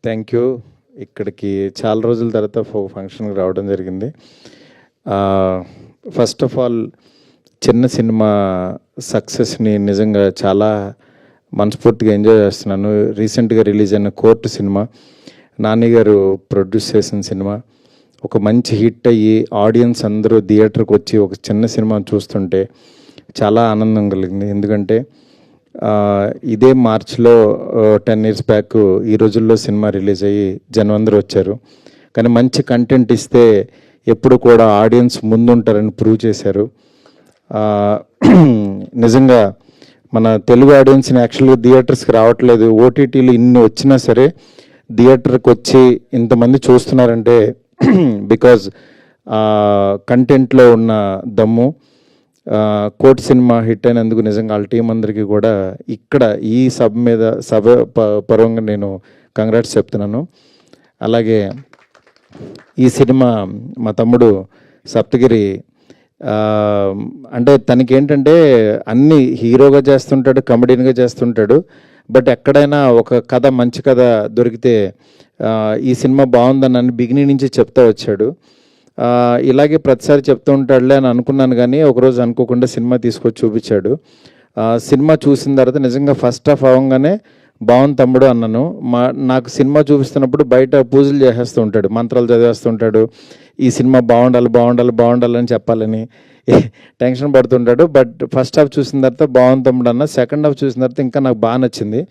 Thank you. ఇక్కడికి చాలా రోజుల తర్వాత ఫంక్షన్కి రావడం జరిగింది. ఫస్ట్ ఆఫ్ ఆల్ చిన్న సినిమా సక్సెస్ని నిజంగా చాలా మనస్ఫూర్తిగా ఎంజాయ్ చేస్తున్నాను. రీసెంట్గా రిలీజ్ అయిన కోర్టు సినిమా నాని గారు ప్రొడ్యూస్ చేసిన సినిమా ఒక మంచి హిట్ అయ్యి ఆడియన్స్ అందరూ థియేటర్కి వచ్చి ఒక చిన్న సినిమా చూస్తుంటే చాలా ఆనందం కలిగింది. ఎందుకంటే ఇదే మార్చ్లో 10 years బ్యాక్ ఈ రోజుల్లో సినిమా రిలీజ్ అయ్యి జనం అందరూ వచ్చారు. కానీ మంచి కంటెంట్ ఇస్తే ఎప్పుడు కూడా ఆడియన్స్ ముందుంటారని ప్రూవ్ చేశారు. నిజంగా మన తెలుగు ఆడియన్స్ని యాక్చువల్గా థియేటర్స్కి రావట్లేదు, ఓటీటీలు ఇన్ని వచ్చినా సరే థియేటర్కి వచ్చి ఇంతమంది చూస్తున్నారంటే బికాజ్ కంటెంట్లో ఉన్న దమ్ము. కోర్ట్ సినిమా హిట్ అయినందుకు నిజంగా వాళ్ళ టీం అందరికీ కూడా ఇక్కడ ఈ సభ పర్వంగా నేను కంగ్రాట్స్ చెప్తున్నాను. అలాగే ఈ సినిమా మా తమ్ముడు సప్తగిరి అంటే తనకి ఏంటంటే అన్ని హీరోగా చేస్తుంటాడు, కమెడీన్గా చేస్తుంటాడు. బట్ ఎక్కడైనా ఒక కథ మంచి కథ దొరికితే ఈ సినిమా బాగుందని బిగినింగ్ నుంచి చెప్తా వచ్చాడు. ఇలాగే ప్రతిసారి చెప్తూ ఉంటాడులే అని అనుకున్నాను, కానీ ఒకరోజు అనుకోకుండా సినిమా తీసుకొచ్చి చూపించాడు. సినిమా చూసిన తర్వాత నిజంగా ఫస్ట్ హాఫ్ అవ్వగానే బాగుంది తమ్ముడు అన్నాను. నాకు సినిమా చూపిస్తున్నప్పుడు బయట పూజలు చేసేస్తూ ఉంటాడు, మంత్రాలు చదివేస్తుంటాడు, ఈ సినిమా బాగుండాలి బాగుండాలి బాగుండాలి అని చెప్పాలని టెన్షన్ పడుతుంటాడు. బట్ ఫస్ట్ హాఫ్ చూసిన తర్వాత బాగుంది తమ్ముడు అన్న. సెకండ్ హాఫ్ చూసిన తర్వాత ఇంకా నాకు బాగా నచ్చింది.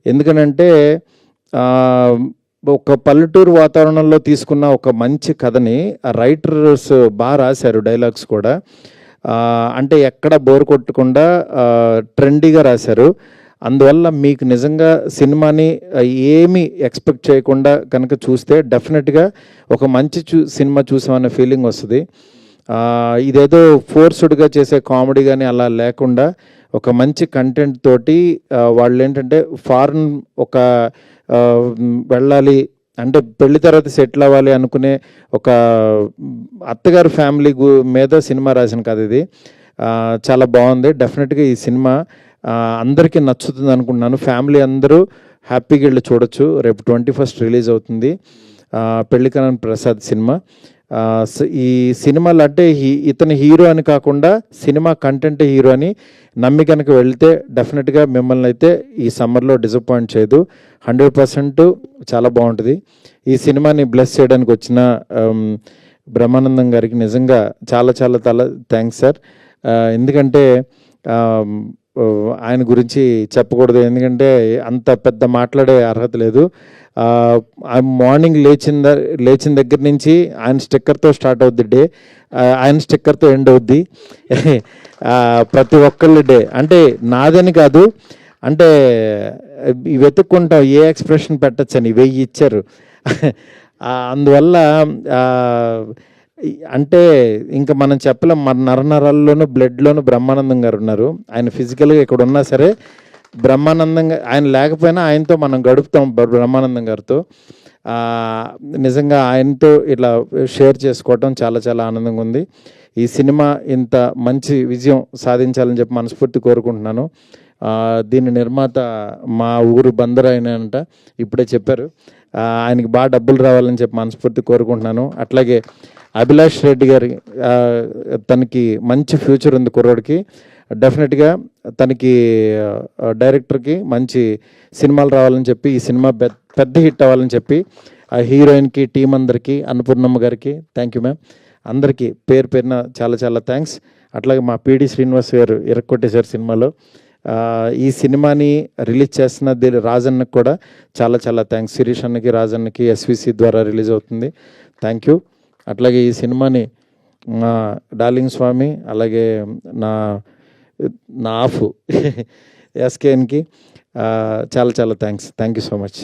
ఎందుకనంటే ఒక పల్లెటూరు వాతావరణంలో తీసుకున్న ఒక మంచి కథని రైటర్స్ బాగా రాశారు, డైలాగ్స్ కూడా అంటే ఎక్కడ బోర్ కొట్టకుండా ట్రెండీగా రాశారు. అందువల్ల మీకు నిజంగా సినిమాని ఏమీ ఎక్స్పెక్ట్ చేయకుండా కనుక చూస్తే డెఫినెట్గా ఒక మంచి సినిమా చూసామనే ఫీలింగ్ వస్తుంది. ఇదేదో ఫోర్స్డ్గా చేసే కామెడీ కానీ అలా లేకుండా ఒక మంచి కంటెంట్ తోటి వాళ్ళు ఏంటంటే ఫారెన్ ఒక వెళ్ళాలి అంటే పెళ్లి తర్వాత సెటిల్ అవ్వాలి అనుకునే ఒక అత్తగారు ఫ్యామిలీ మీద సినిమా రాసిన కథ ఇది. చాలా బాగుంది. డెఫినెట్గా ఈ సినిమా అందరికీ నచ్చుతుంది అనుకుంటున్నాను. ఫ్యామిలీ అందరూ హ్యాపీగా వెళ్ళి చూడొచ్చు. రేపు 21st రిలీజ్ అవుతుంది పెళ్లికరణ్ ప్రసాద్ సినిమా. ఈ సినిమాలు అంటే ఇతని హీరో అని కాకుండా సినిమా కంటెంట్ హీరో అని నమ్మి కనుక వెళ్తే డెఫినెట్గా మిమ్మల్ని అయితే ఈ సమ్మర్లో డిసప్పాయింట్ చేయదు. 100% చాలా బాగుంటుంది. ఈ సినిమాని బ్లెస్ చేయడానికి వచ్చిన బ్రహ్మానందం గారికి నిజంగా చాలా చాలా చాలా థ్యాంక్స్ సార్. ఎందుకంటే ఆయన గురించి చెప్పకూడదు, ఎందుకంటే అంత పెద్ద మాట్లాడే అర్హత లేదు. మార్నింగ్ లేచిన దగ్గర నుంచి ఆయన స్టిక్కర్తో స్టార్ట్ అవుద్ది డే, ఆయన స్టిక్కర్తో ఎండ్ అవుద్ది ప్రతి ఒక్కళ్ళ డే. అంటే నాదని కాదు, అంటే వెతుక్కుంటాం ఏ ఎక్స్ప్రెషన్ పెట్టచ్చని 1000 ఇచ్చారు. అందువల్ల అంటే ఇంకా మనం చెప్పలేం. మన నరనరాల్లోనూ బ్లడ్లోనూ బ్రహ్మానందం గారు ఉన్నారు. ఆయన ఫిజికల్గా ఇక్కడ ఉన్నా సరే బ్రహ్మానందంగా ఆయన లేకపోయినా ఆయనతో మనం గడుపుతాం బ్రహ్మానందం గారితో. నిజంగా ఆయనతో ఇట్లా షేర్ చేసుకోవటం చాలా చాలా ఆనందంగా ఉంది. ఈ సినిమా ఇంత మంచి విజయం సాధించాలని చెప్పి మనస్ఫూర్తి కోరుకుంటున్నాను. దీని నిర్మాత మా ఊరు బందర్ అయినంట, ఇప్పుడే చెప్పారు. ఆయనకి బాగా డబ్బులు రావాలని చెప్పి మనస్ఫూర్తి కోరుకుంటున్నాను. అట్లాగే అభిలాష్ రెడ్డి గారి తనకి మంచి ఫ్యూచర్ ఉంది కుర్రోడికి. డెఫినెట్గా తనకి డైరెక్టర్కి మంచి సినిమాలు రావాలని చెప్పి ఈ సినిమా పెద్ద హిట్ అవ్వాలని చెప్పి ఆ హీరోయిన్కి టీం అందరికీ అన్నపూర్ణమ్మ గారికి థ్యాంక్ యూ మ్యామ్. అందరికీ పేరు పేరున చాలా చాలా థ్యాంక్స్. అట్లాగే మా పిడి శ్రీనివాస్ గారు ఇరక్కొట్టేశారు సినిమాలో. ఈ సినిమాని రిలీజ్ చేస్తున్న రాజన్నకి కూడా చాలా చాలా థ్యాంక్స్. శిరీష్ అన్నకి, రాజన్నకి ఎస్విసి ద్వారా రిలీజ్ అవుతుంది. Thank you. అట్లాగే ఈ సినిమాని మా డార్లింగ్ స్వామి అలాగే నా ఆఫ్ ఎస్కేఎన్కి చాలా చాలా thanks. Thank you so much.